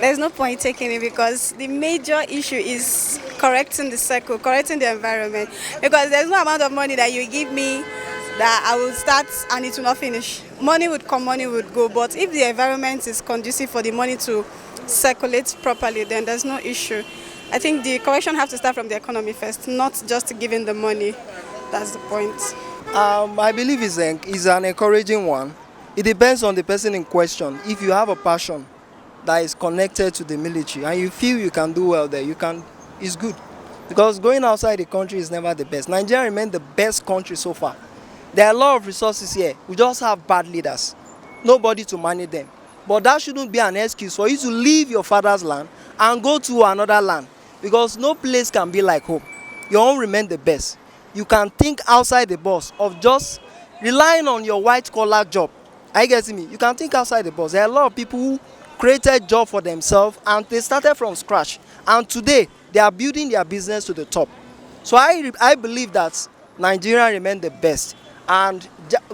there's no point taking it because the major issue is correcting the cycle, correcting the environment. Because there's no amount of money that you give me that I will start and it will not finish. Money would come, money would go. But if the environment is conducive for the money to circulate properly, then there's no issue. I think the correction has to start from the economy first, not just giving the money. That's the point. I believe it's an encouraging one. It depends on the person in question. If you have a passion that is connected to the military and you feel you can do well there, it's good. Because going outside the country is never the best. Nigeria remains the best country so far. There are a lot of resources here. We just have bad leaders. Nobody to manage them. But that shouldn't be an excuse for you to leave your father's land and go to another land. Because no place can be like home. Your own remain the best. You can think outside the box of just relying on your white collar job. Are you getting me? You can think outside the box. There are a lot of people who created job for themselves and they started from scratch. And today, they are building their business to the top. So I believe that Nigeria remains the best. And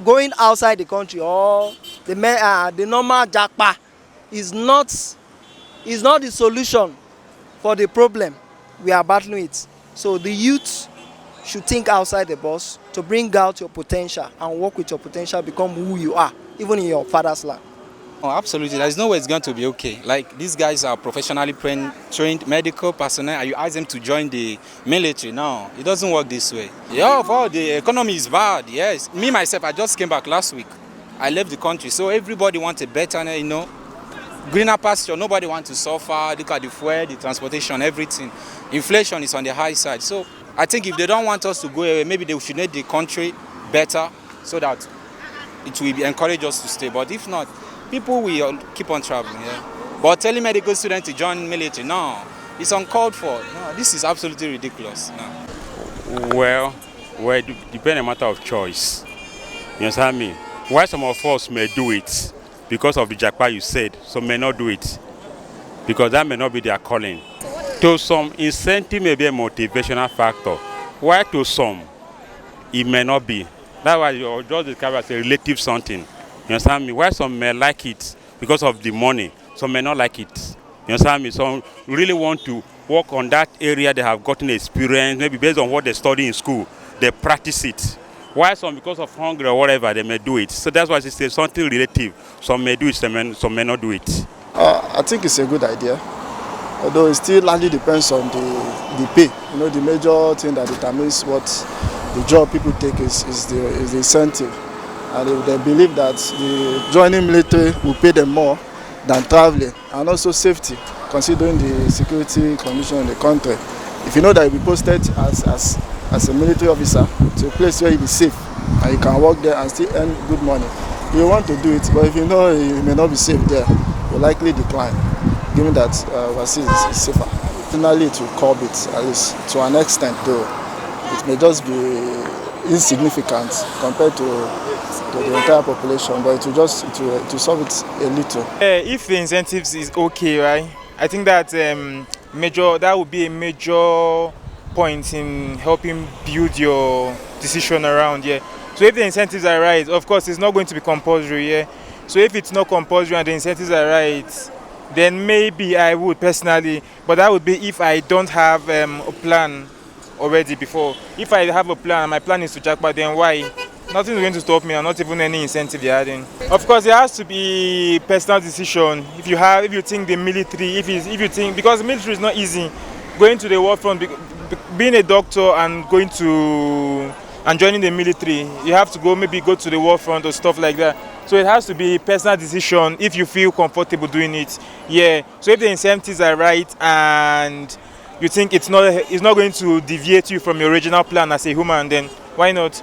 going outside the country or the normal Japa is not the solution for the problem we are battling with. So the youth should think outside the box to bring out your potential and work with your potential, become who you are, even in your father's land. Oh, absolutely. There's no way it's going to be okay. Like, these guys are professionally trained medical personnel, and you ask them to join the military. No, it doesn't work this way. Yeah, the economy is bad, yes. Me, myself, I just came back last week. I left the country, so everybody wants a better, greener pasture. Nobody wants to suffer. Look at the fuel, the transportation, everything. Inflation is on the high side. So I think if they don't want us to go away, maybe they should make the country better so that it will encourage us to stay. But if not, people will keep on traveling. Yeah. But telling medical students to join military, no, it's uncalled for. No, this is absolutely ridiculous. No. Well, it depends on a matter of choice. You understand me? Why some of us may do it because of the Japa you said, some may not do it because that may not be their calling. To some, incentive may be a motivational factor. Why to some, it may not be. That's why you just describe as a relative something. You understand me? Why some may like it because of the money, some may not like it. You understand me? Some really want to work on that area they have gotten experience, maybe based on what they study in school, they practice it. Why some, because of hunger or whatever, they may do it. So that's why it's something relative. Some may do it, some may not do it. I think it's a good idea. Although it still largely depends on the pay. The major thing that determines what the job people take is the incentive. And if they believe that the joining military will pay them more than traveling, and also safety, considering the security condition in the country. If you know that you'll be posted as a military officer to a place where you'll be safe and you can work there and still earn good money, you want to do it. But if you know you may not be safe there, you'll likely decline, given that overseas is safer. Finally, it will curb it, at least to an extent, though. It may just be insignificant compared to the entire population, but it will just to solve it a little. If the incentives is okay, right? I think that that would be a major point in helping build your decision around. Yeah. So if the incentives are right, of course, it's not going to be compulsory. Yeah. So if it's not compulsory and the incentives are right, then maybe I would personally. But that would be if I don't have a plan already before. If I have a plan and my plan is to Japa, then why? Nothing is going to stop me, and not even any incentive they're adding. Of course, there has to be personal decision. If you think the military, if you think, because the military is not easy, going to the war front, being a doctor and joining the military, you have to maybe go to the war front or stuff like that. So it has to be personal decision if you feel comfortable doing it. Yeah. So if the incentives are right and you think it's not going to deviate you from your original plan as a human, then why not?